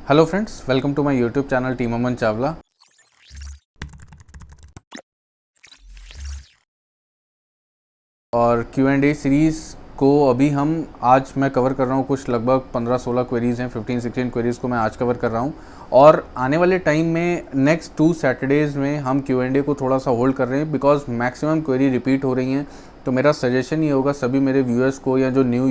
Hello friends, welcome to my YouTube channel team Aman Chawla. और Q&A series को अभी आज मैं कवर कर रहा हूँ। कुछ लगभग 15-16 क्वेरीज़ हैं, 15-16 क्वेरीज़ को मैं आज कवर कर रहा हूँ। और आने वाले टाइम में नेक्स्ट 2 सैटरडेज़ में हम Q&A को थोड़ा सा होल्ड कर रहे हैं, बिकॉज मैक्सिमम क्वेरी रिपीट हो रही हैं। तो मेरा सजेशन ये होगा सभी मेरे व्यूअर्स को या जो न्यू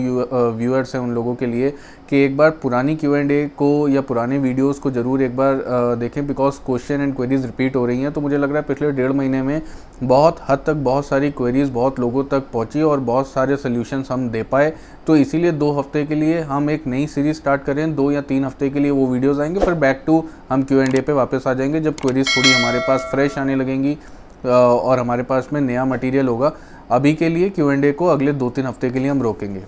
व्यूअर्स हैं उन लोगों के लिए कि एक बार पुरानी Q&A को या पुराने वीडियोस को ज़रूर एक बार देखें, because question and queries repeat हो रही हैं। तो मुझे लग रहा है पिछले 1.5 महीने में बहुत हद तक बहुत सारी क्वेरीज़ बहुत लोगों तक पहुंची और बहुत सारे सोल्यूशंस हम दे पाए। तो इसीलिए 2 हफ्ते के लिए हम एक नई सीरीज़ स्टार्ट करें। 2 या 3 हफ्ते के लिए वो वीडियोज़ आएंगे, फिर बैक टू हम Q&A पे वापस आ जाएंगे जब क्वेरीज़ थोड़ी हमारे पास फ्रेश आने लगेंगी और हमारे पास में नया मटेरियल होगा। अभी के लिए Q&A को अगले 2-3 हफ्ते के लिए हम रोकेंगे।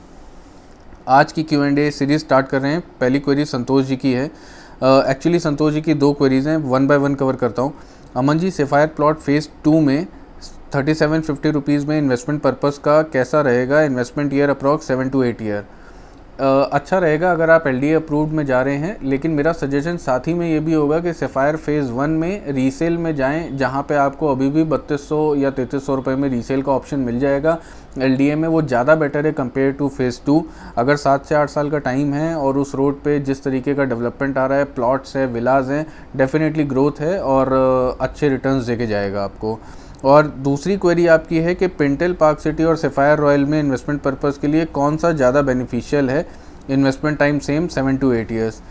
आज की Q&A सीरीज़ स्टार्ट कर रहे हैं। पहली क्वेरी संतोष जी की है। एक्चुअली संतोष जी की 2 क्वेरीज़ हैं, 1 बाय 1 कवर करता हूँ। Aman ji, sapphire plot phase 2 में 3750 रुपीज़ में इन्वेस्टमेंट पर्पज़ का कैसा रहेगा? Investment year approx 7 to 8 year. अच्छा रहेगा अगर आप LDA अप्रूव्ड में जा रहे हैं, लेकिन मेरा सजेशन साथ ही में ये भी होगा कि सेफायर फेज़ 1 में रीसेल में जाएं, जहां पे आपको अभी भी 3200 या 3300 रुपये में रीसेल का ऑप्शन मिल जाएगा। LDA में वो ज़्यादा बेटर है कंपेयर टू फेज़ 2। अगर 7 से 8 साल का टाइम है और उस रोड पे जिस तरीके का डेवलपमेंट आ रहा है, प्लॉट्स है, विलाज हैं, डेफिनेटली ग्रोथ है और अच्छे रिटर्न्स देके जाएगा आपको। और दूसरी क्वेरी आपकी है कि पिंटेल पार्क सिटी और सेफायर रॉयल में इन्वेस्टमेंट पर्पज़ के लिए कौन सा ज़्यादा बेनिफिशियल है? Investment time same 7 to 8 years.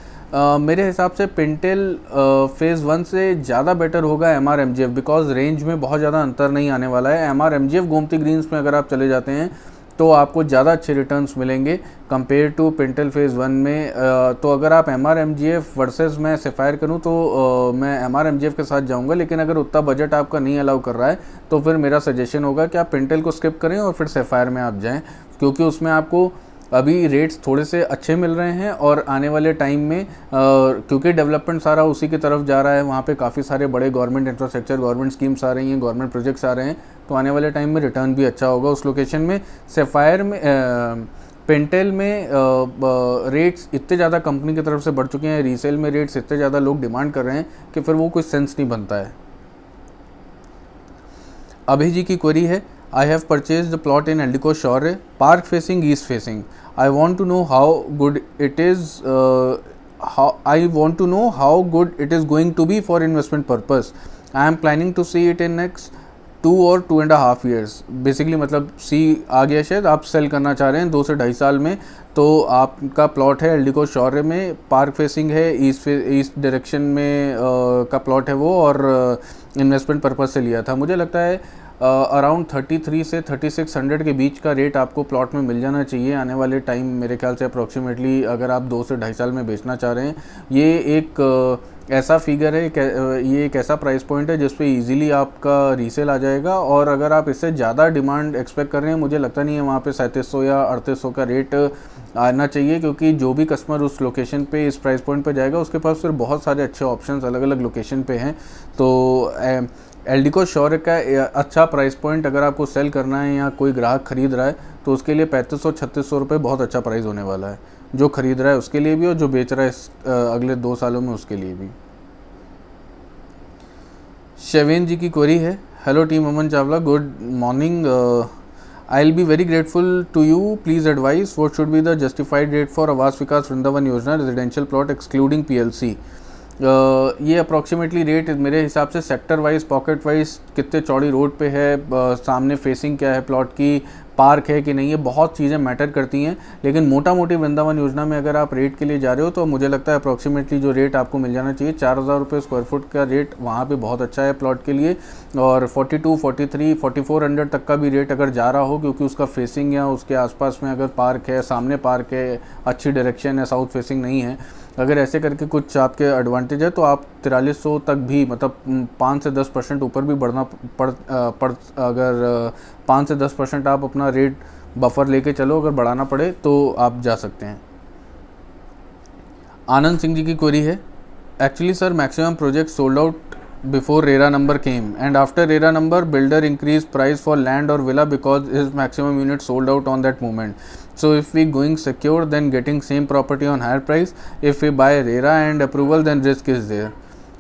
मेरे हिसाब से पिंटेल फेज़ 1 से ज़्यादा बेटर होगा MRMGF, बिकॉज रेंज में बहुत ज़्यादा अंतर नहीं आने वाला है। MRMGF गोमती ग्रीन्स में अगर आप चले जाते हैं तो आपको ज़्यादा अच्छे रिटर्न्स मिलेंगे कंपेयर टू पिंटेल फेज़ 1 में। तो अगर आप MRMGF वर्सेस मैं सेफायर करूं तो मैं MRMGF के साथ जाऊंगा, लेकिन अगर उतना बजट आपका नहीं अलाउ कर रहा है तो फिर मेरा सजेशन होगा कि आप पिंटेल को स्किप करें और फिर सेफायर में आप जाएं, क्योंकि उसमें आपको अभी रेट्स थोड़े से अच्छे मिल रहे हैं और आने वाले टाइम में क्योंकि डेवलपमेंट सारा उसी की तरफ जा रहा है, वहाँ पे काफ़ी सारे बड़े गवर्नमेंट इंफ्रास्ट्रक्चर, गवर्नमेंट स्कीम्स आ रही हैं, गवर्नमेंट प्रोजेक्ट्स आ रहे हैं, तो आने वाले टाइम में रिटर्न भी अच्छा होगा उस लोकेशन में। सेफायर में पेंटेल में रेट्स इतने ज़्यादा कंपनी की तरफ से बढ़ चुके हैं, रीसेल में रेट्स इतने ज़्यादा लोग डिमांड कर रहे हैं कि फिर वो कोई सेंस नहीं बनता है। अभी जी की क्वेरी है, I have purchased the plot in Eldico Shore, park facing, east facing. I want to know how good it is. I want to know how good it is going to be for investment purpose. I am planning to see it in next 2 or 2.5 years. Basically मतलब सी आ गया, शायद आप cell करना चाह रहे हैं 2 से 2.5 साल में। तो आपका प्लॉट है एल्डिको शॉरे में, पार्क फेसिंग है, ईस्ट डायरेक्शन में का प्लॉट है वो, और इन्वेस्टमेंट पर्पज़ से लिया था। मुझे लगता है अराउंड 33 से 3600 के बीच का रेट आपको प्लॉट में मिल जाना चाहिए आने वाले टाइम, मेरे ख्याल से अप्रॉक्सीमेटली, अगर आप 2 से 2.5 साल में बेचना चाह रहे हैं। ये एक ऐसा फिगर है, ये एक ऐसा प्राइस पॉइंट है जिस पे इजीली आपका रीसेल आ जाएगा। और अगर आप इससे ज़्यादा डिमांड एक्सपेक्ट कर रहे हैं, मुझे लगता नहीं है वहाँ पे 3700 या 3800 का रेट आना चाहिए, क्योंकि जो भी कस्टमर उस लोकेशन पे इस प्राइस पॉइंट पे जाएगा उसके पास फिर बहुत सारे अच्छे ऑप्शंस अलग अलग लोकेशन पे हैं। तो एल्डिको शॉरे का अच्छा प्राइस पॉइंट अगर आपको सेल करना है या कोई ग्राहक खरीद रहा है तो उसके लिए 3500-3600 रुपये बहुत अच्छा प्राइस होने वाला है, जो खरीद रहा है उसके लिए भी और जो बेच रहा है अगले 2 सालों में उसके लिए भी। शेवेन जी की क्वेरी है, hello team Aman Chawla, good morning. I will be very grateful to you, please advise what should be the justified rate for Awas Vikas Vrindavan Yojana residential plot excluding PLC। ये अप्रॉक्सीमेटली रेट मेरे हिसाब से सेक्टर वाइज, पॉकेट वाइज, कितने चौड़ी road पे है, सामने facing क्या है प्लॉट की, पार्क है कि नहीं, ये बहुत चीज़ें मैटर करती हैं। लेकिन मोटा मोटी वृंदावन योजना में अगर आप रेट के लिए जा रहे हो तो मुझे लगता है अप्रॉक्सीमेटली जो रेट आपको मिल जाना चाहिए 4000 रुपये स्क्वायर फुट का रेट वहाँ पे बहुत अच्छा है प्लॉट के लिए। और 42, 43, 4400 तक का भी रेट अगर जा रहा हो, क्योंकि उसका फेसिंग या उसके आसपास में अगर पार्क है, सामने पार्क है, अच्छी डायरेक्शन है, साउथ फेसिंग नहीं है, अगर ऐसे करके कुछ आपके एडवांटेज है तो आप 4300 तक भी, मतलब 5 से 10% ऊपर भी बढ़ना पड़ अगर 5 से 10% आप अपना रेट बफर लेके चलो, अगर बढ़ाना पड़े तो आप जा सकते हैं। आनंद सिंह जी की क्वेरी है, actually sir maximum project sold out before RERA number came, and after RERA number builder increased price for land or villa because his maximum unit sold out on that moment. So if we going secure, then getting same property on higher price. If we buy RERA and approval, then risk is there.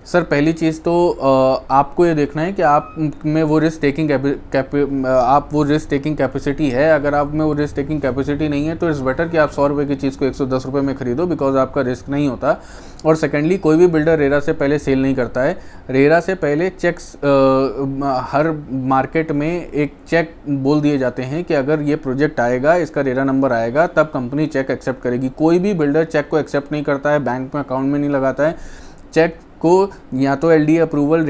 Sir पहली चीज़ तो आपको ये देखना है कि आप में वो रिस्क टेकिंग आप वो रिस्क टेकिंग कैपेसिटी है. अगर आप में वो रिस्क टेकिंग कैपेसिटी नहीं है तो इट्स बेटर कि आप 100 रुपये की चीज़ को 110 रुपये में खरीदो, बिकॉज आपका रिस्क नहीं होता. और सेकेंडली, कोई भी बिल्डर रेरा से पहले सेल नहीं करता है. रेरा से पहले चेक्स हर मार्केट में एक चेक बोल दिए जाते हैं कि अगर ये प्रोजेक्ट आएगा, इसका रेरा नंबर आएगा, तब कंपनी चेक एक्सेप्ट करेगी. कोई भी बिल्डर चेक को एक्सेप्ट नहीं करता है, बैंक में अकाउंट में नहीं लगाता है. चेक को या तो LD अप्रूवल,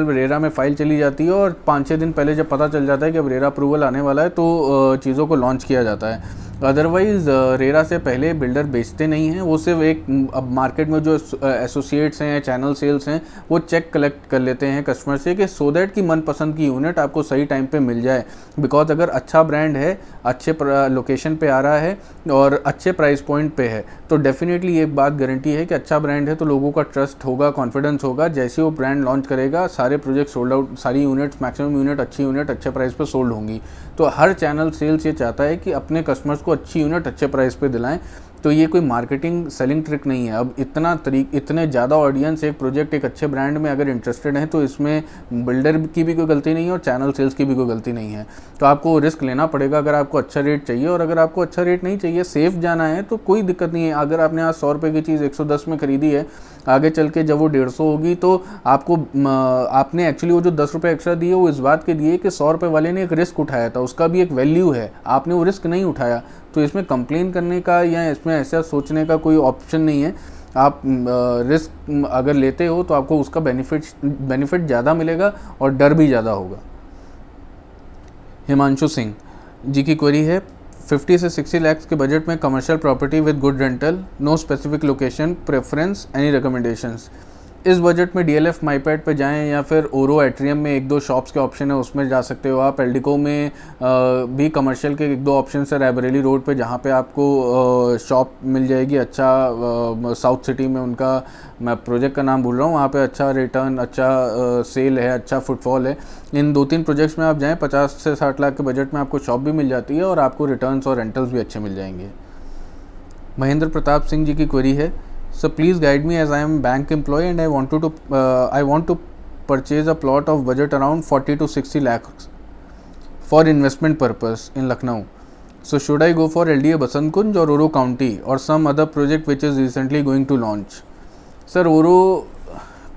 रेरा में फ़ाइल चली जाती है और 5-6 दिन पहले जब पता चल जाता है कि अब रेरा अप्रूवल आने वाला है तो चीज़ों को लॉन्च किया जाता है. अदरवाइज़ रेरा से पहले बिल्डर बेचते नहीं हैं. वो सिर्फ एक अब मार्केट में जो एसोसिएट्स हैं, चैनल सेल्स हैं, वो चेक कलेक्ट कर लेते हैं कस्टमर से कि सो दैट कि मनपसंद की यूनिट आपको सही टाइम पे मिल जाए. बिकॉज अगर अच्छा ब्रांड है, अच्छे लोकेशन पे आ रहा है और अच्छे प्राइस पॉइंट पे है, तो डेफिनेटली एक बात गारंटी है कि अच्छा ब्रांड है तो लोगों का ट्रस्ट होगा, कॉन्फिडेंस होगा. जैसे वो ब्रांड लॉन्च करेगा, सारे प्रोजेक्ट सोल्ड आउट, सारी यूनिट्स, मैक्सिमम यूनिट अच्छे प्राइस पे सोल्ड होंगी. तो हर चैनल सेल्स ये चाहता है कि अपने कस्टमर्स को अच्छी यूनिट अच्छे प्राइस पे दिलाएं. तो ये कोई मार्केटिंग सेलिंग ट्रिक नहीं है. अब इतने ज़्यादा ऑडियंस एक प्रोजेक्ट, एक अच्छे ब्रांड में अगर इंटरेस्टेड है, तो इसमें बिल्डर की भी कोई गलती नहीं है और चैनल सेल्स की भी कोई गलती नहीं है. तो आपको रिस्क लेना पड़ेगा अगर आपको अच्छा रेट चाहिए. और अगर आपको अच्छा रेट नहीं चाहिए, सेफ जाना है, तो कोई दिक्कत नहीं है. अगर आपने आज 100 रुपये की चीज़ 110 में खरीदी है, आगे चल के जब वो 150 होगी तो आपने एक्चुअली वो जो 10 रुपये एक्स्ट्रा दिए वो इस बात के दिए कि 100 रुपये वाले ने एक रिस्क उठाया था, उसका भी एक वैल्यू है. आपने वो रिस्क नहीं उठाया, तो इसमें कंप्लेन करने का या इसमें ऐसा सोचने का कोई ऑप्शन नहीं है. आप रिस्क अगर लेते हो तो आपको उसका बेनिफिट ज़्यादा मिलेगा और डर भी ज़्यादा होगा. हिमांशु सिंह जी की क्वेरी है, 50 से 60 लाख के बजट में commercial property with good rental, no specific location preference, any recommendations. इस बजट में DLF माईपैड पे जाएं या फिर ओरो एट्रियम में 1-2 शॉप्स के ऑप्शन है, उसमें जा सकते हो आप. एल्डिको में भी कमर्शियल के 1-2 ऑप्शन है रायबरेली रोड पे, जहाँ पे आपको शॉप मिल जाएगी. अच्छा साउथ सिटी में उनका, मैं प्रोजेक्ट का नाम भूल रहा हूँ, वहाँ पे अच्छा रिटर्न, अच्छा सेल है, अच्छा फुटफॉल है. इन 2-3 प्रोजेक्ट्स में आप जाएँ, 50 से 60 लाख के बजट में आपको शॉप भी मिल जाती है और आपको रिटर्न्स और रेंटल्स भी अच्छे मिल जाएंगे. महेंद्र प्रताप सिंह जी की क्वेरी है, So please guide me as I am bank employee and I want to purchase a plot of budget around 40 to 60 lakhs for investment purpose in Lucknow. So should I go for LDA Basant Kunj or Oro County or some other project which is recently going to launch? Sir, Oro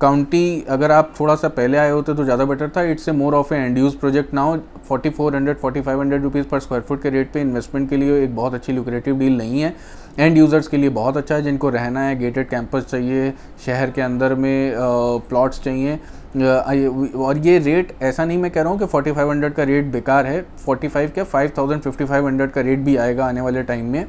county अगर आप थोड़ा सा पहले आए होते तो ज़्यादा better था. It's a more of A and use project now. 4400-4500 rupees per square foot के रेट पे इन्वेस्टमेंट के लिए एक बहुत अच्छी लुक्रेटिव डील नहीं है. एंड यूज़र्स के लिए बहुत अच्छा है, जिनको रहना है, गेटेड कैंपस चाहिए, शहर के अंदर में प्लॉट्स चाहिए. और ये रेट ऐसा नहीं मैं कह रहा हूँ कि 4500 का रेट बेकार है. 45 क्या 5000-5500 का रेट भी आएगा आने वाले टाइम में,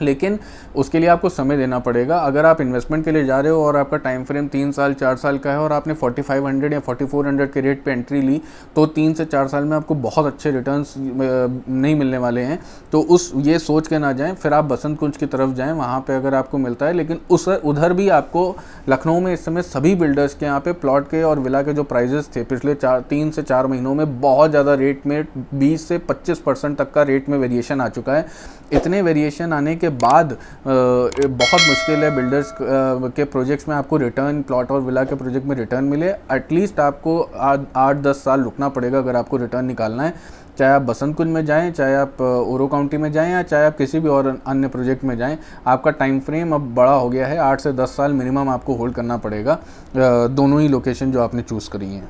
लेकिन उसके लिए आपको समय देना पड़ेगा. अगर आप इन्वेस्टमेंट के लिए जा रहे हो और आपका टाइम फ्रेम 3 साल 4 साल का है और आपने 4500 या 4400 के रेट पे एंट्री ली, तो 3 से 4 साल में आपको बहुत अच्छे रिटर्न्स नहीं मिलने वाले हैं. तो ये सोच के ना जाएं. फिर आप बसंत कुंज की तरफ जाएं, वहाँ पे अगर आपको मिलता है. लेकिन उधर भी आपको लखनऊ में इस समय सभी बिल्डर्स के यहाँ पे प्लॉट के और विला के जो प्राइजेस थे पिछले 3 से 4 महीनों में बहुत ज़्यादा रेट में 20 से 25% तक का रेट में वेरिएशन आ चुका है. इतने वेरिएशन आने के बाद बहुत मुश्किल है बिल्डर्स के प्रोजेक्ट्स में आपको रिटर्न, प्लॉट और विला के प्रोजेक्ट में रिटर्न मिले. एटलीस्ट आपको 8-10 साल रुकना पड़ेगा अगर आपको रिटर्न निकालना है. चाहे आप बसंत कुंज में जाएं, चाहे आप ओरो काउंटी में जाएं, या चाहे आप किसी भी और अन्य प्रोजेक्ट में जाएं, आपका टाइम फ्रेम अब बड़ा हो गया है. 8 से 10 साल मिनिमम आपको होल्ड करना पड़ेगा दोनों ही लोकेशन जो आपने चूज़ करी हैं.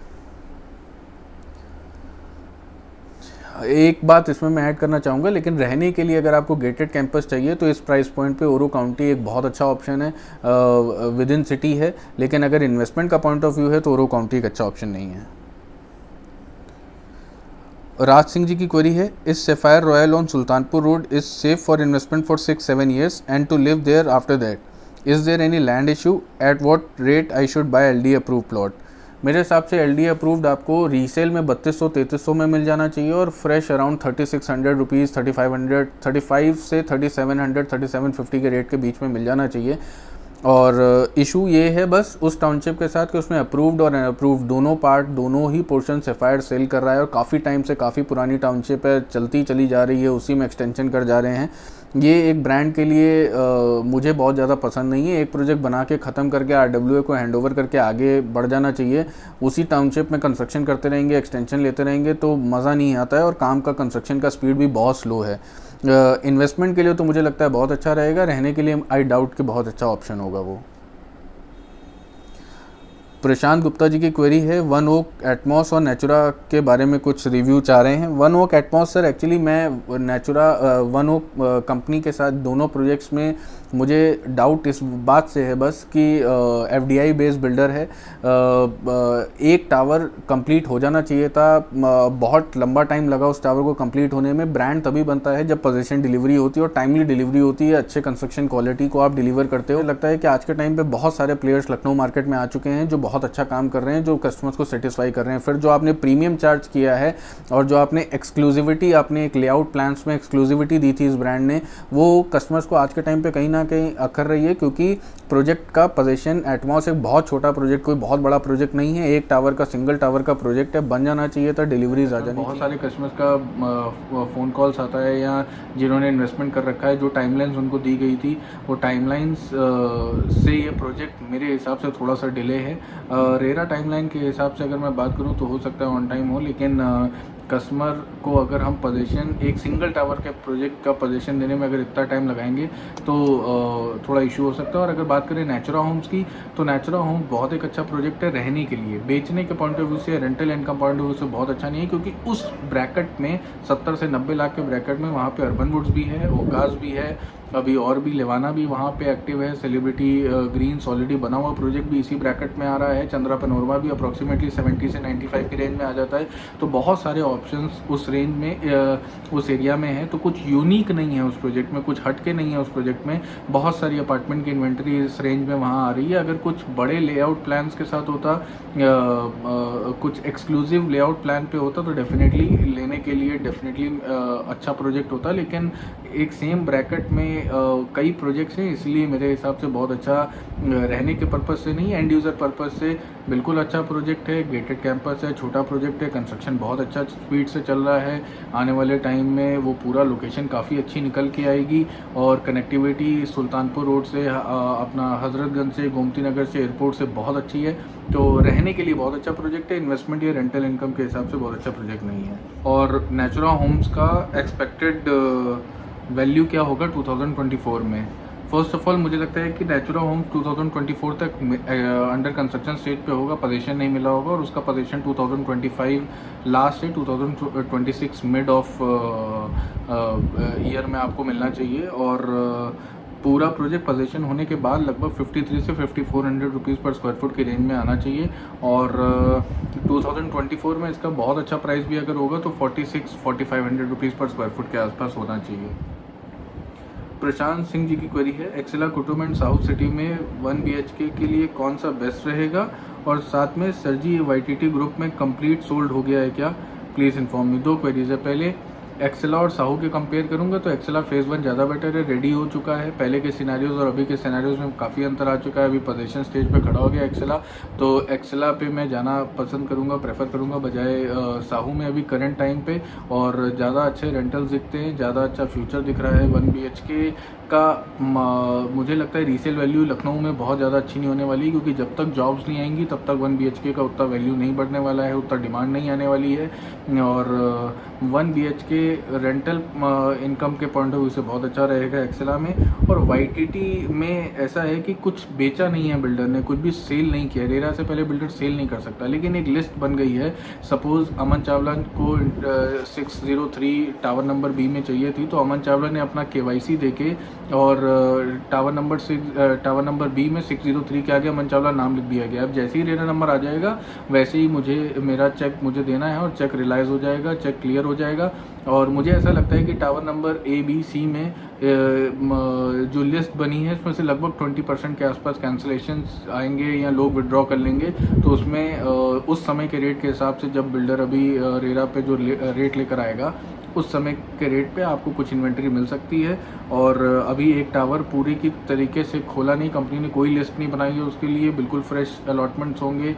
एक बात इसमें मैं ऐड करना चाहूँगा, लेकिन रहने के लिए अगर आपको गेटेड कैंपस चाहिए तो इस प्राइस पॉइंट पे ओरो काउंटी एक बहुत अच्छा ऑप्शन है, विद इन सिटी है. लेकिन अगर इन्वेस्टमेंट का पॉइंट ऑफ व्यू है तो ओरो काउंटी एक अच्छा ऑप्शन नहीं है. राज सिंह जी की क्वेरी है, is Sapphire Royal on Sultanpur road is safe for investment for 6-7 years and to live there after that. Is there any land issue? At what rate I should buy LD approve plot? मेरे हिसाब से LD approved आपको resale में 3200-3300 में मिल जाना चाहिए और fresh around 3600 rupees, 35 से 3700, 3750 के रेट के बीच में मिल जाना चाहिए. और इशू ये है बस उस टाउनशिप के साथ कि उसमें अप्रूव्ड और अनअप्रूव्ड दोनों पार्ट, दोनों ही पोर्शन एफआईआर सेल कर रहा है, और काफ़ी टाइम से, काफ़ी पुरानी टाउनशिप है, चलती चली जा रही है, उसी में एक्सटेंशन कर जा रहे हैं। ये एक ब्रांड के लिए मुझे बहुत ज़्यादा पसंद नहीं है। एक प्रोजेक्ट बना के ख़त्म करके आरडब्ल्यूए को हैंडओवर करके आगे बढ़ जाना चाहिए। उसी टाउनशिप में कंस्ट्रक्शन करते रहेंगे, एक्सटेंशन लेते रहेंगे तो मज़ा नहीं आता है, और काम का कंस्ट्रक्शन का स्पीड भी बहुत स्लो है। इन्वेस्टमेंट के लिए तो मुझे लगता है बहुत अच्छा रहेगा, रहने के लिए आई डाउट कि बहुत अच्छा ऑप्शन होगा वो। प्रशांत गुप्ता जी की क्वेरी है, वन ओक एटमॉस और नेचुरा के बारे में कुछ रिव्यू चाह रहे हैं। One Oak Atmos sir, actually मैं नेचुरा वन ओक कंपनी के साथ दोनों प्रोजेक्ट्स में मुझे डाउट इस बात से है बस कि एफडीआई बेस्ड बिल्डर है। एक टावर कंप्लीट हो जाना चाहिए था, बहुत लंबा टाइम लगा उस टावर को कंप्लीट होने में। ब्रांड तभी बनता है जब पोजीशन डिलीवरी होती है और टाइमली डिलीवरी होती है, अच्छे कंस्ट्रक्शन क्वालिटी को आप डिलीवर करते हो। लगता है कि आज के टाइम पे बहुत सारे प्लेयर्स लखनऊ मार्केट में आ चुके हैं जो बहुत अच्छा काम कर रहे हैं, जो कस्टमर्स को सेटिस्फाई कर रहे हैं। फिर जो आपने प्रीमियम चार्ज किया है और जो आपने एक्सक्लूसिविटी, आपने एक लेआउट प्लान्स में एक्सक्लूसिविटी दी थी इस ब्रांड ने, वो कस्टमर्स को आज के टाइम पे कहीं ना कहीं अखर रही है, क्योंकि प्रोजेक्ट का पोजीशन, एटमॉस एक बहुत छोटा प्रोजेक्ट, कोई बहुत बड़ा प्रोजेक्ट नहीं है, एक टावर का, सिंगल टावर का प्रोजेक्ट है, बन जाना चाहिए था, डिलीवरीज आ जानी। बहुत सारे कस्टमर्स का फ़ोन कॉल्स आता है, या जिन्होंने इन्वेस्टमेंट कर रखा है, जो टाइमलाइंस उनको दी गई थी, वो टाइमलाइंस से ये प्रोजेक्ट मेरे हिसाब से थोड़ा सा डिले है। रेरा टाइमलाइन के हिसाब से अगर मैं बात करूँ तो हो सकता है ऑन टाइम हो, लेकिन कस्टमर को अगर हम पोजीशन, एक सिंगल टावर के प्रोजेक्ट का पोजीशन देने में अगर इतना टाइम लगाएंगे तो थोड़ा इशू हो सकता है। और अगर बात करें नेचुरा होम्स की, तो नेचुरा होम बहुत एक अच्छा प्रोजेक्ट है रहने के लिए। बेचने के पॉइंट ऑफ व्यू से, rental income point of view से बहुत अच्छा नहीं है, क्योंकि उस ब्रैकेट में 70 से 90 लाख के ब्रैकेट में वहाँ पे अर्बन वुड्स भी है, ओकास भी है, अभी और भी लेवाना भी वहाँ पे एक्टिव है, सेलिब्रिटी ग्रीन्स ऑलरेडी बना हुआ प्रोजेक्ट भी इसी ब्रैकेट में आ रहा है, चंद्रा पनोरमा भी अप्रॉक्सीमेटली 70 से 95 की रेंज में आ जाता है। तो बहुत सारे ऑप्शंस उस रेंज में, उस एरिया में है। तो कुछ यूनिक नहीं है उस प्रोजेक्ट में, कुछ हटके नहीं है उस प्रोजेक्ट में। बहुत सारी अपार्टमेंट की इन्वेंट्री इस रेंज में वहाँ आ रही है। अगर कुछ बड़े लेआउट प्लान्स के साथ होता, कुछ एक्सक्लूसिव लेआउट प्लान पे होता, तो डेफिनेटली लेने के लिए डेफिनेटली अच्छा प्रोजेक्ट होता। लेकिन एक सेम ब्रैकेट में कई प्रोजेक्ट्स हैं, इसलिए मेरे हिसाब से बहुत अच्छा, रहने के पर्पज़ से नहीं, एंड यूज़र पर्पज़ से बिल्कुल अच्छा प्रोजेक्ट है। गेटेड कैंपस है, छोटा प्रोजेक्ट है, कंस्ट्रक्शन बहुत अच्छा स्पीड से चल रहा है। आने वाले टाइम में वो पूरा लोकेशन काफ़ी अच्छी निकल के आएगी, और कनेक्टिविटी सुल्तानपुर रोड से, अपना हज़रतगंज से, गोमती नगर से, एयरपोर्ट से बहुत अच्छी है। तो रहने के लिए बहुत अच्छा प्रोजेक्ट है, इन्वेस्टमेंट या रेंटल इनकम के हिसाब से बहुत अच्छा प्रोजेक्ट नहीं है। और नेचुरा होम्स का एक्सपेक्टेड वैल्यू क्या होगा 2024 में? फर्स्ट ऑफ ऑल मुझे लगता है कि नेचुरा होम 2024 तक अंडर कंस्ट्रक्शन स्टेज पे होगा, पोजीशन नहीं मिला होगा, और उसका पोजीशन 2025 लास्ट से 2026 मिड ऑफ ईयर में आपको मिलना चाहिए। और पूरा प्रोजेक्ट पोजीशन होने के बाद लगभग 53 से 5400 रुपीज़ पर स्क्वायर फुट की रेंज में आना चाहिए। और 2024 में इसका बहुत अच्छा प्राइस भी अगर होगा तो 46-4500 रुपीज़ पर स्क्वायर फुट के आसपास होना चाहिए। प्रशांत सिंह जी की क्वेरी है, एक्सेला कुटुम एंड साउथ सिटी में 1 BHK के लिए कौन सा बेस्ट रहेगा? और साथ में सर जी, ये YTT ग्रुप में कंप्लीट सोल्ड हो गया है क्या? Please inform me. दो क्वेरीज है। पहले एक्सेला और साहू के कंपेयर करूंगा तो एक्सेला फेज़ 1 ज़्यादा बेटर है, रेडी हो चुका है। पहले के सिनेरियोज़ और अभी के सिनेरियोज़ में काफ़ी अंतर आ चुका है, अभी पोजीशन स्टेज पे खड़ा हो गया एक्सेला। तो एक्सेला पे मैं जाना पसंद करूंगा, प्रेफर करूंगा बजाय साहू में अभी करंट टाइम पे। और ज़्यादा अच्छे रेंटल्स दिखते हैं, ज़्यादा अच्छा फ्यूचर दिख रहा है। 1 BHK का मुझे लगता है रीसेल वैल्यू लखनऊ में बहुत ज़्यादा अच्छी नहीं होने वाली, क्योंकि जब तक जॉब्स नहीं आएंगी तब तक 1 BHK का उतना वैल्यू नहीं बढ़ने वाला है, उतना डिमांड नहीं आने वाली है। और 1 BHK रेंटल इनकम के पॉइंट ऑफ व्यू से बहुत अच्छा रहेगा एक्सेला में। और YTT में ऐसा है कि कुछ बेचा नहीं है बिल्डर ने, कुछ भी सेल नहीं किया। रेरा से पहले बिल्डर सेल नहीं कर सकता, लेकिन एक लिस्ट बन गई है। सपोज़ अमन चावला को 603 टावर नंबर B में चाहिए थी, तो अमन चावला ने अपना KYC देके और टावर नंबर B में 603 के आगे अमन चावला नाम लिख दिया गया। अब जैसे ही रेरा नंबर आ जाएगा वैसे ही मेरा चेक मुझे देना है, और चेक रिलाइज़ हो जाएगा, चेक क्लियर हो जाएगा। और मुझे ऐसा लगता है कि tower number A, B, C में जो लिस्ट बनी है इसमें से लगभग 20% के आसपास कैंसिलेशंस आएंगे या लोग विड्रॉ कर लेंगे। तो उसमें उस समय के रेट के हिसाब से, जब बिल्डर अभी रेरा पे जो रेट लेकर आएगा, उस समय के रेट पे आपको कुछ इन्वेंट्री मिल सकती है। और अभी एक टावर पूरी की तरीके से खोला नहीं, कंपनी ने कोई लिस्ट नहीं बनाई है उसके लिए, बिल्कुल फ्रेश अलॉटमेंट्स होंगे,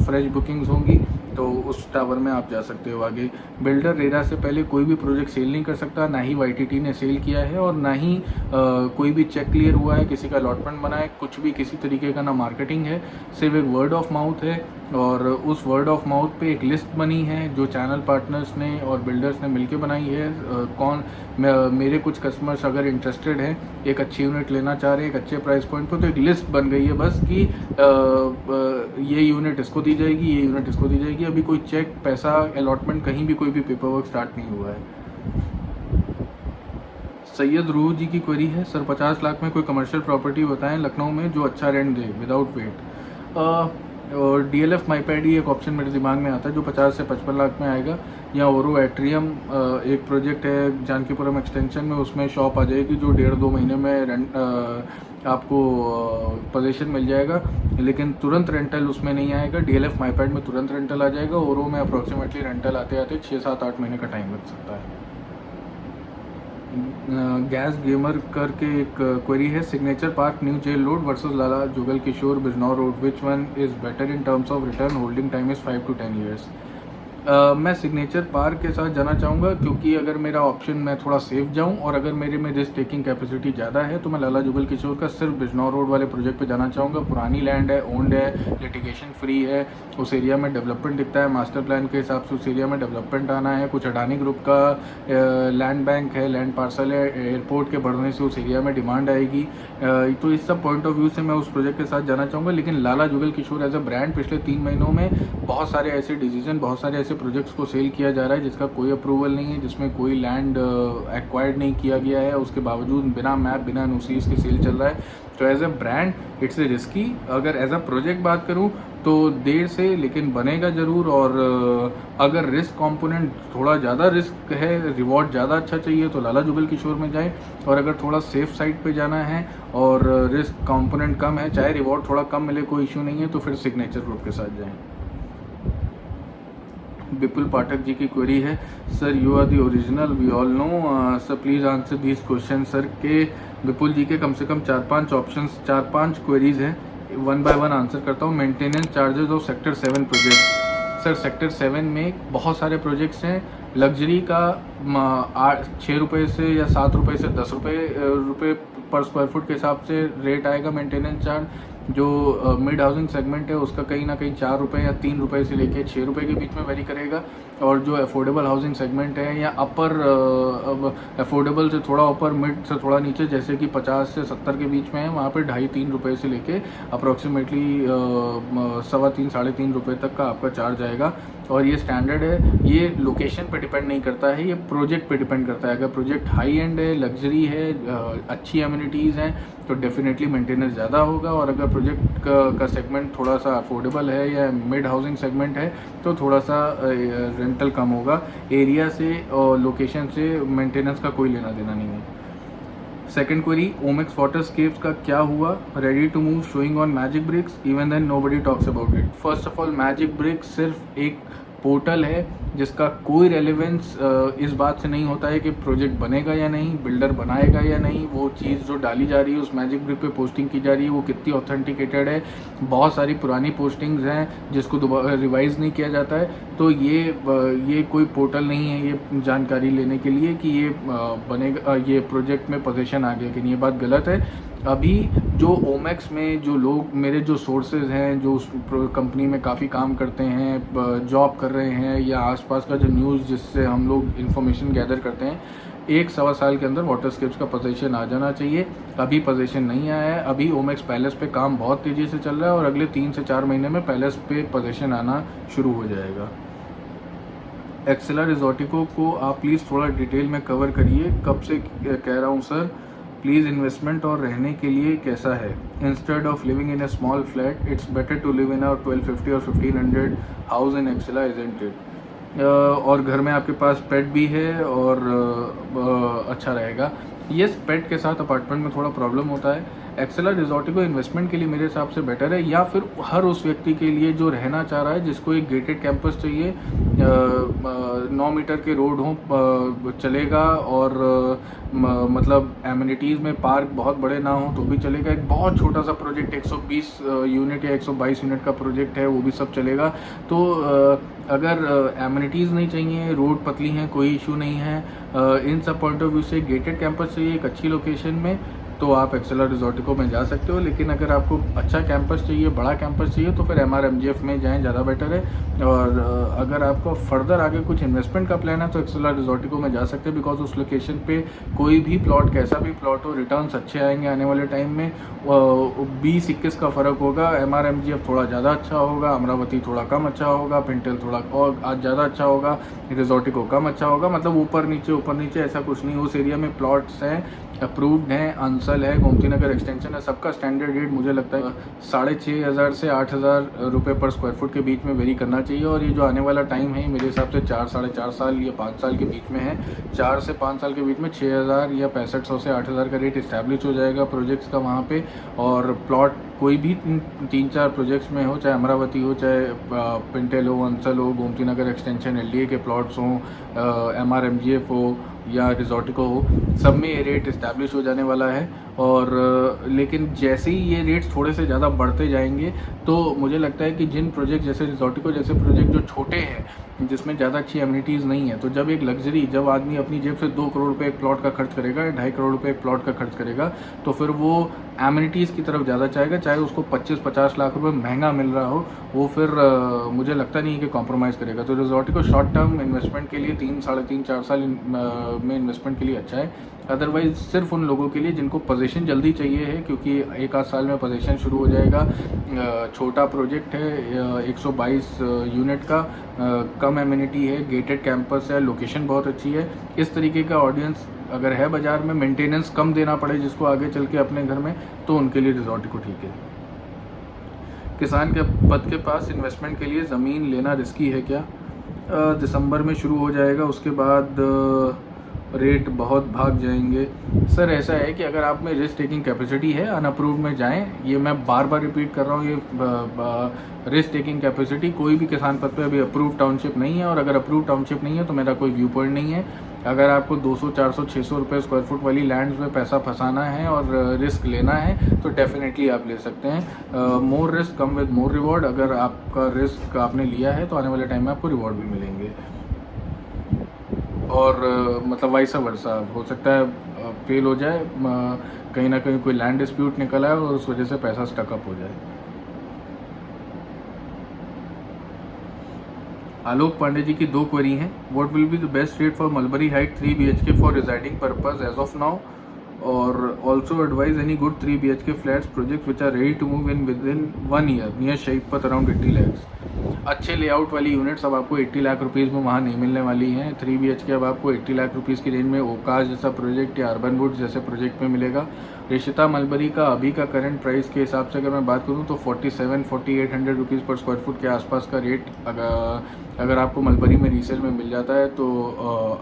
फ्रेश बुकिंग्स होंगी, तो उस टावर में आप जा सकते हो आगे। बिल्डर रेरा से पहले कोई भी प्रोजेक्ट सेल नहीं कर सकता, ना ही YTT ने सेल किया है और ना ही कोई भी चेक क्लियर हुआ है, किसी का अलॉटमेंट बना है, कुछ भी किसी तरीके का ना मार्केटिंग है, सिर्फ एक वर्ड ऑफ माउथ है। और उस वर्ड ऑफ माउथ पे एक लिस्ट बनी है जो चैनल पार्टनर्स ने और बिल्डर्स ने मिलकर बनाई है। मेरे कुछ कस्टमर्स अगर इंटरेस्टेड हैं, एक अच्छी यूनिट लेना चाह रहे हैं एक अच्छे प्राइस पॉइंट पर, तो एक लिस्ट बन गई है बस कि ये यूनिट इसको दी जाएगी, ये यूनिट इसको दी जाएगी। अभी कोई चेक, पैसा, अलॉटमेंट, कहीं भी कोई भी पेपर वर्क स्टार्ट नहीं हुआ है। सैयद रूह जी की क्वेरी है, सर 50 लाख में कोई कमर्शियल प्रॉपर्टी बताएं लखनऊ में जो अच्छा रेंट दे विदाउट वेट। और DLF माईपैड ही एक ऑप्शन मेरे दिमाग में आता है जो 50 से 55 लाख में आएगा। या ओरो एट्रियम एक प्रोजेक्ट है जानकीपुरम एक्सटेंशन में, उसमें शॉप आ जाएगी जो 1.5-2 महीने में रेंट आपको पोजीशन मिल जाएगा, लेकिन तुरंत रेंटल उसमें नहीं आएगा। DLF माईपैड में तुरंत रेंटल आ जाएगा, ओरो में अप्रॉक्सीमेटली रेंटल आते आते 6-7-8 महीने का टाइम लग सकता है। गैस गेमर करके एक क्वेरी है, Signature Park new jail road versus Lala Jugal Kishore Bijnor road, which one is better in terms of return, holding time is 5 to 10 years। मैं सिग्नेचर पार्क के साथ जाना चाहूँगा, क्योंकि अगर मेरा ऑप्शन मैं थोड़ा सेफ जाऊँ और अगर मेरे में रिस्क टेकिंग कैपेसिटी ज़्यादा है तो मैं लाला जुगल किशोर का सिर्फ बिजनौर रोड वाले प्रोजेक्ट पे जाना चाहूँगा। पुरानी लैंड है, ओन्ड है, लिटिगेशन फ्री है, उस एरिया में डेवलपमेंट दिखता है, मास्टर प्लान के हिसाब से उस एरिया में डेवलपमेंट आना है, कुछ अडानी ग्रुप का लैंड बैंक है, लैंड पार्सल है, एयरपोर्ट के बढ़ने से उस एरिया में डिमांड आएगी। तो इस सब पॉइंट ऑफ व्यू से मैं उस प्रोजेक्ट के साथ जाना चाहूँगा। लेकिन लाला जुगल किशोर एज अ ब्रांड पिछले 3 महीनों में बहुत सारे ऐसे डिसीजन, बहुत सारे ऐसे प्रोजेक्ट्स को सेल किया जा रहा है जिसका कोई अप्रूवल नहीं है, जिसमें कोई लैंड एक्वायर्ड नहीं किया गया है, उसके बावजूद बिना मैप, बिना NOC इसके सेल चल रहा है। तो as a brand it's a risky. अगर एज अ प्रोजेक्ट बात करूं तो देर से लेकिन बनेगा ज़रूर, और अगर रिस्क कंपोनेंट थोड़ा ज़्यादा रिस्क है, रिवॉर्ड ज़्यादा अच्छा चाहिए तो लाला जुगल किशोर में जाएं, और अगर थोड़ा सेफ साइड पे जाना है और रिस्क कंपोनेंट कम है, चाहे रिवॉर्ड थोड़ा कम मिले कोई इशू नहीं है, तो फिर सिग्नेचर ग्रुप के साथ जाएं। विपुल पाठक जी की क्वेरी है, sir you are the original we all know, sir please answer this question. Sir के विपुल जी के कम से कम 4-5 ऑप्शंस, 4-5 क्वेरीज हैं, 1 by 1 आंसर करता हूँ। Maintenance charges of sector 7 project. Sir sector 7 में बहुत सारे प्रोजेक्ट्स हैं। लग्जरी का 6 रुपये से या 7 रुपये से 10 रुपये पर स्क्वायर फुट के हिसाब से रेट आएगा मेंटेनेंस चार्ज। जो मिड हाउसिंग सेगमेंट है उसका कहीं ना कहीं 4 रुपये या 3 रुपये से लेके 6 रुपये के बीच में वेरी करेगा। और जो अफोर्डेबल हाउसिंग सेगमेंट है या अपर अफोर्डेबल से थोड़ा ऊपर, मिड से थोड़ा नीचे, जैसे कि 50 से 70 के बीच में है, वहाँ पे 2.5-3 रुपये से लेके अप्रॉक्सीमेटली 3.25-3.5 रुपये तक का आपका चार्ज आएगा। और ये स्टैंडर्ड है, ये लोकेशन पे डिपेंड नहीं करता है, ये प्रोजेक्ट पे डिपेंड करता है। अगर प्रोजेक्ट हाई एंड है, लग्जरी है, अच्छी एम्यूनिटीज़ हैं, तो डेफिनेटली मेंटेनेंस ज़्यादा होगा। और अगर प्रोजेक्ट का सेगमेंट थोड़ा सा अफोर्डेबल है या मिड हाउसिंग सेगमेंट है तो थोड़ा सा रेंटल कम होगा। एरिया से और लोकेशन से मेंटेनेंस का कोई लेना देना नहीं है। सेकेंड क्वेरी, ओमेक्स वाटरस्केप्स का क्या हुआ? Ready to move, showing on Magic Bricks, even then nobody talks about it. First of all, Magic Bricks सिर्फ एक पोर्टल है जिसका कोई रेलेवेंस इस बात से नहीं होता है कि प्रोजेक्ट बनेगा या नहीं, बिल्डर बनाएगा या नहीं। वो चीज़ जो डाली जा रही है, उस मैजिक ब्रिक पे पोस्टिंग की जा रही है, वो कितनी ऑथेंटिकेटेड है। बहुत सारी पुरानी पोस्टिंग्स हैं जिसको दोबारा रिवाइज नहीं किया जाता है। तो ये कोई पोर्टल नहीं है ये जानकारी लेने के लिए कि ये बनेगा, ये प्रोजेक्ट में पोजीशन आ गया कि नहीं, ये बात गलत है। अभी जो ओमेक्स में जो लोग, मेरे जो सोर्सेज हैं, जो उस कंपनी में काफ़ी काम करते हैं, जॉब कर रहे हैं, या आसपास का जो न्यूज़ जिससे हम लोग इन्फॉर्मेशन गैदर करते हैं, 1-1.25 साल के अंदर वाटरस्केप्स का पोजीशन आ जाना चाहिए। अभी पोजीशन नहीं आया है। अभी ओमेक्स पैलेस पे काम बहुत तेज़ी से चल रहा है और अगले 3 से 4 महीने में पैलेस पे पोजीशन आना शुरू हो जाएगा। एक्सेला रिजॉर्टिको को आप प्लीज़ थोड़ा डिटेल में कवर करिए। कब से कह रहा हूँ सर, प्लीज़ इन्वेस्टमेंट और रहने के लिए कैसा है? Instead of living in a small flat, it's better to live in a 1250 और 1500 house in Excella, isn't it? और घर में आपके पास पेट भी है और अच्छा रहेगा। येस, पेट के साथ अपार्टमेंट में थोड़ा प्रॉब्लम होता है। एक्सेला रिज़ॉर्टिको इन्वेस्टमेंट के लिए मेरे हिसाब से बेटर है, या फिर हर उस व्यक्ति के लिए जो रहना चाह रहा है, जिसको एक गेटेड कैंपस चाहिए, 9 मीटर के रोड हों चलेगा, और मतलब एमिनिटीज़ में पार्क बहुत बड़े ना हो तो भी चलेगा। एक बहुत छोटा सा प्रोजेक्ट 120 यूनिट या 122 यूनिट का प्रोजेक्ट है, वो भी सब चलेगा। तो अगर एमिनिटीज़ नहीं चाहिए, रोड पतली हैं, कोई इशू नहीं है, इन सब पॉइंट ऑफ व्यू से गेटेड कैंपस चाहिए एक अच्छी लोकेशन में, तो आप एक्सेला रिज़ॉर्टिको में जा सकते हो। लेकिन अगर आपको अच्छा कैंपस चाहिए, बड़ा कैंपस चाहिए, तो फिर MRMGF में जाएं, ज़्यादा बेटर है। और अगर आपको फर्दर आगे कुछ इन्वेस्टमेंट का प्लान है तो एक्सेला रिज़ॉर्टिको में जा सकते हैं, बिकॉज उस लोकेशन पे कोई भी प्लॉट, कैसा भी प्लॉट हो, रिटर्न्स अच्छे आएंगे आने वाले टाइम में। 20-21 का फ़र्क होगा। MRMGF थोड़ा ज़्यादा अच्छा होगा, अमरावती थोड़ा कम अच्छा होगा, पिंटल थोड़ा और आज ज़्यादा अच्छा होगा, रिज़ॉर्टिको कम अच्छा होगा। मतलब ऊपर नीचे ऐसा कुछ नहीं। उस एरिया में प्लॉट्स हैं, अप्रूव्ड हैं, अंसल है, गोमती नगर एक्सटेंशन है, सबका स्टैंडर्ड रेट मुझे लगता है 6,500 से 8,000 रुपये पर स्क्वायर फुट के बीच में वेरी करना चाहिए। और ये जो आने वाला टाइम है मेरे हिसाब से 4-4.5 साल या 5 साल के बीच में है। 4 से 5 साल के बीच में 6,000 या 6500 से 8,000 का रेट इस्टेब्लिश हो जाएगा प्रोजेक्ट्स का वहाँ पे। और प्लॉट कोई भी 3-4 प्रोजेक्ट्स में हो, चाहे अमरावती हो, चाहे पिंटल हो, अंसल हो, गोमती नगर एक्सटेंशन LDA के प्लॉट्स हों, MRMGF हो या रिज़ॉर्टिको हो, सब में ये रेट इस्टेब्लिश हो जाने वाला है। और लेकिन जैसे ही ये रेट्स थोड़े से ज़्यादा बढ़ते जाएंगे तो मुझे लगता है कि जिन प्रोजेक्ट जैसे रिज़ॉर्टिको जैसे प्रोजेक्ट जो छोटे हैं, जिसमें ज़्यादा अच्छी एमिनिटीज़ नहीं है, तो जब आदमी अपनी जेब से 2 करोड़ रुपये एक प्लॉट का खर्च करेगा, 2.5 करोड़ रुपये एक प्लॉट का खर्च करेगा, तो फिर वो एमिनिटीज़ की तरफ ज़्यादा चाहेगा, चाहे उसको 25-50 लाख रुपये महंगा मिल रहा हो, वो फिर मुझे लगता नहीं है कि कॉम्प्रोमाइज़ करेगा। तो रिज़ॉर्टिको शॉर्ट टर्म इन्वेस्टमेंट के लिए 3-3.5 साल में इन्वेस्टमेंट के लिए अच्छा है। अदरवाइज़ सिर्फ उन लोगों के लिए जिनको पोजीशन जल्दी चाहिए है, क्योंकि 1-8 साल में पोजीशन शुरू हो जाएगा। छोटा प्रोजेक्ट है, 122 यूनिट का, कम एमिनिटी है, गेटेड कैंपस है, लोकेशन बहुत अच्छी है। इस तरीके का ऑडियंस अगर है बाज़ार में, मेंटेनेंस कम देना पड़े जिसको आगे चल के अपने घर में, तो उनके लिए रिज़ॉर्टिको ठीक है। किसान के पद के पास इन्वेस्टमेंट के लिए ज़मीन लेना रिस्की है क्या? दिसंबर में शुरू हो जाएगा, उसके बाद रेट बहुत भाग जाएंगे। सर ऐसा है कि अगर आप में रिस्क टेकिंग कैपेसिटी है, अनअप्रूव में जाएं। ये मैं बार बार रिपीट कर रहा हूँ, ये रिस्क टेकिंग कैपेसिटी कोई भी किसान पद पे अभी अप्रूव टाउनशिप नहीं है, और अगर अप्रूव टाउनशिप नहीं है तो मेरा कोई व्यू पॉइंट नहीं है। अगर आपको 200, 400, 600 रुपये स्क्वायर फुट वाली लैंड्स में पैसा फंसाना है और रिस्क लेना है तो डेफिनेटली आप ले सकते हैं। More risk come with more reward. अगर आपका रिस्क आपने लिया है तो आने वाले टाइम में आपको रिवॉर्ड भी मिलेंगे। और मतलब वाइसा वर्सा हो सकता है फेल हो जाए, कहीं ना कहीं कोई लैंड डिस्प्यूट निकल आए और उस वजह से पैसा स्टकअप हो जाए। आलोक पांडे जी की 2 क्वेरी हैं। What will be the best rate for mulberry height 3 BHK for residing purpose as of now, और also advise any good 3 BHK flats project which are ready to move इन विद इन 1 year near Shaheed Path around 80 lakhs। अच्छे layout वाली units अब आपको 80 lakh rupees में वहाँ नहीं मिलने वाली हैं। 3 BHK अब आपको 80 लाख रुपीज़ की रेंज में ओकाश जैसा प्रोजेक्ट या अर्बन वुड्स जैसे प्रोजेक्ट में मिलेगा। रिश्ता मलबरी का अभी का करंट प्राइस के हिसाब से अगर मैं बात करूँ तो 47-4800 रुपीज़ पर स्क्वायर फुट के आसपास का रेट अगर आपको मलबरी में रीसेल में मिल जाता है तो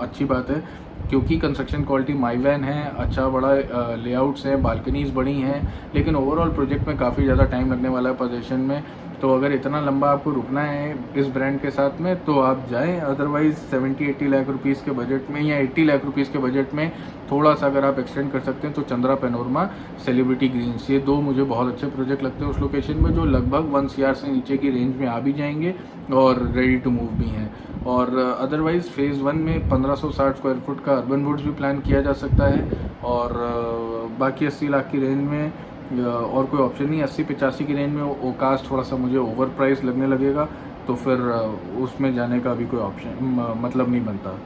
अच्छी बात है, क्योंकि कंस्ट्रक्शन क्वालिटी माइवैन है, अच्छा बड़ा लेआउट्स हैं, बालकनीज़ बड़ी हैं, लेकिन ओवरऑल प्रोजेक्ट में काफ़ी ज़्यादा टाइम लगने वाला है पोजीशन में। तो अगर इतना लंबा आपको रुकना है इस ब्रांड के साथ में तो आप जाएं। अदरवाइज़ 70-80 लाख रुपीज़ के बजट में या 80 लाख रुपीज़ के बजट में थोड़ा सा अगर आप एक्सटेंड कर सकते हैं तो चंद्रा पैनोरमा, सेलिब्रिटी ग्रीन्स, ये 2 मुझे बहुत अच्छे प्रोजेक्ट लगते हैं उस लोकेशन में, जो लगभग 1 CR से नीचे की रेंज में आ भी जाएंगे और रेडी टू मूव भी हैं। और अदरवाइज़ फ़ेज़ 1 में 1560 स्क्वायर फुट का अर्बन वुड्स भी प्लान किया जा सकता है, और बाकी 80 लाख की रेंज में और कोई ऑप्शन नहीं। 80-85 की रेंज में ओकाश थोड़ा सा मुझे ओवर प्राइस लगने लगेगा, तो फिर उसमें जाने का भी कोई ऑप्शन मतलब नहीं बनता।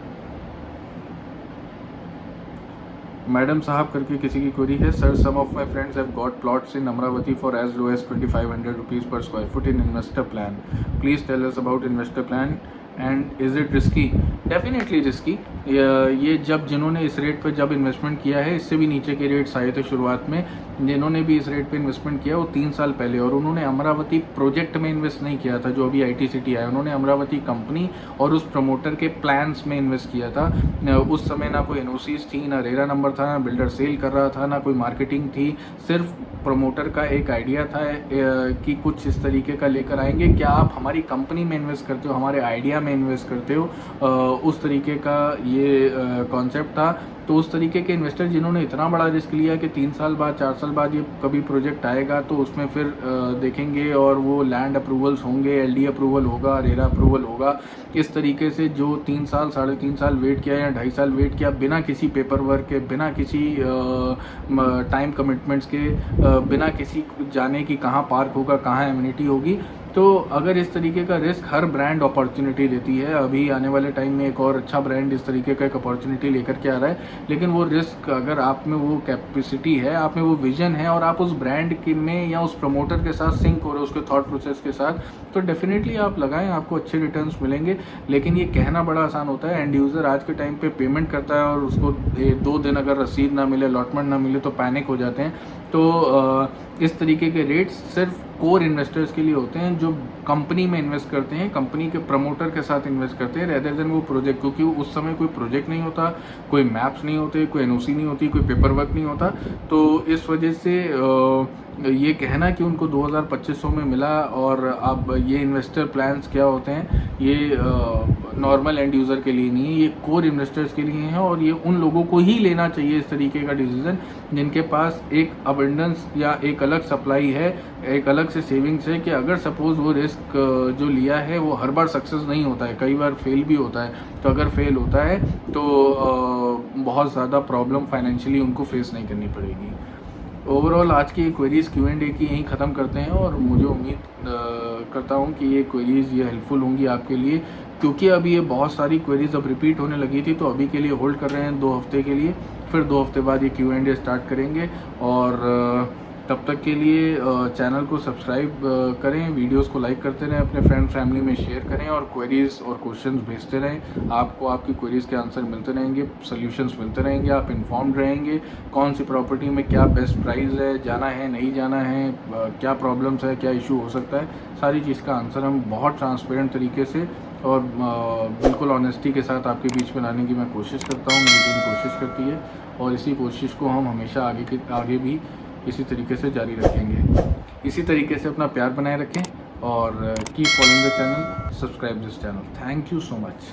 मैडम साहब करके किसी की क्वेरी है। Sir, some of my friends have got plots in Amaravati for as low as 2500 rupees per square foot in investor plan. Please tell us about investor plan and is it risky? Definitely risky, ये जब जिन्होंने इस rate पे जब investment किया है, इससे भी नीचे के रेट्स आए थे शुरुआत में, जिन्होंने भी इस रेट पे इन्वेस्टमेंट किया वो 3 साल पहले, और उन्होंने अमरावती प्रोजेक्ट में इन्वेस्ट नहीं किया था जो अभी IT सिटी आया, उन्होंने अमरावती कंपनी और उस प्रमोटर के प्लान्स में इन्वेस्ट किया था। उस समय ना कोई NOCs थी, ना रेरा नंबर था, ना बिल्डर सेल कर रहा था, ना कोई मार्केटिंग थी, सिर्फ प्रमोटर का एक आइडिया था कि कुछ इस तरीके का लेकर आएंगे, क्या आप हमारी कंपनी में इन्वेस्ट करते हो, हमारे आइडिया में इन्वेस्ट करते हो, उस तरीके का ये कॉन्सेप्ट था। तो उस तरीके के इन्वेस्टर जिन्होंने इतना बड़ा रिस्क लिया कि 3 साल बाद 4 साल बाद ये कभी प्रोजेक्ट आएगा तो उसमें फिर देखेंगे और वो लैंड अप्रूवल्स होंगे, LD अप्रूवल होगा, रेरा अप्रूवल होगा, इस तरीके से जो 3 साल 3.5 साल वेट किया या 2.5 साल वेट किया बिना किसी पेपर वर्क के, बिना किसी टाइम कमिटमेंट्स के, बिना किसी जाने की कहाँ पार्क होगा, कहाँ एमिनिटी होगी। तो अगर इस तरीके का रिस्क हर ब्रांड अपॉर्चुनिटी देती है, अभी आने वाले टाइम में एक और अच्छा ब्रांड इस तरीके का एक अपॉर्चुनिटी लेकर के आ रहा है, लेकिन वो रिस्क अगर आप में वो कैपेसिटी है, आप में वो विजन है और आप उस ब्रांड के में या उस प्रमोटर के साथ सिंक हो रहे हो, उसके थॉट प्रोसेस के साथ, तो डेफिनेटली आप लगाएं, आपको अच्छे रिटर्न्स मिलेंगे। लेकिन ये कहना बड़ा आसान होता है, एंड यूज़र आज के टाइम पे पेमेंट करता है और उसको 2 दिन अगर रसीद ना मिले, अलॉटमेंट ना मिले तो पैनिक हो जाते हैं। तो इस तरीके के रेट्स सिर्फ कोर इन्वेस्टर्स के लिए होते हैं जो कंपनी में इन्वेस्ट करते हैं, कंपनी के प्रमोटर के साथ इन्वेस्ट करते हैं, रेदर देन वो प्रोजेक्ट, क्योंकि उस समय कोई प्रोजेक्ट नहीं होता, कोई मैप्स नहीं होते, कोई NOC नहीं होती, कोई पेपर वर्क नहीं होता। तो इस वजह से ये कहना कि उनको 2,2500 में मिला और अब ये इन्वेस्टर प्लान्स क्या होते हैं, ये नॉर्मल एंड यूज़र के लिए नहीं है, ये कोर इन्वेस्टर्स के लिए हैं और ये उन लोगों को ही लेना चाहिए इस तरीके का डिसीजन जिनके पास एक अबंडेंस या एक अलग सप्लाई है, एक अलग से सेविंग्स है, कि अगर सपोज़ वो रिस्क जो लिया है वो हर बार सक्सेस नहीं होता है, कई बार फेल भी होता है, तो अगर फेल होता है तो बहुत ज़्यादा प्रॉब्लम फाइनेंशियली उनको फेस नहीं करनी पड़ेगी। ओवरऑल आज की क्वेरीज़ Q&A की यहीं ख़त्म करते हैं और मुझे उम्मीद करता हूँ कि ये क्वेरीज़ ये हेल्पफुल होंगी आपके लिए, क्योंकि अभी ये बहुत सारी क्वेरीज़ अब रिपीट होने लगी थी, तो अभी के लिए होल्ड कर रहे हैं 2 हफ्ते के लिए, फिर 2 हफ्ते बाद ये Q&A स्टार्ट करेंगे। और तब तक के लिए चैनल को सब्सक्राइब करें, वीडियोस को लाइक करते रहें, अपने फ्रेंड फैमिली में शेयर करें और क्वेरीज़ और क्वेश्चंस भेजते रहें। आपको आपकी क्वेरीज़ के आंसर मिलते रहेंगे, सॉल्यूशंस मिलते रहेंगे, आप इन्फॉर्म्ड रहेंगे कौन सी प्रॉपर्टी में क्या बेस्ट प्राइस है, जाना है नहीं जाना है, क्या प्रॉब्लम्स है, क्या इशू हो सकता है, सारी चीज़ का आंसर हम बहुत ट्रांसपेरेंट तरीके से और बिल्कुल ऑनेस्टी के साथ आपके बीच में लाने की मैं कोशिश करता हूँ, मेरी टीम कोशिश करती है और इसी कोशिश को हम हमेशा आगे भी इसी तरीके से जारी रखेंगे। इसी तरीके से अपना प्यार बनाए रखें और keep following the channel, subscribe this channel. Thank you so much.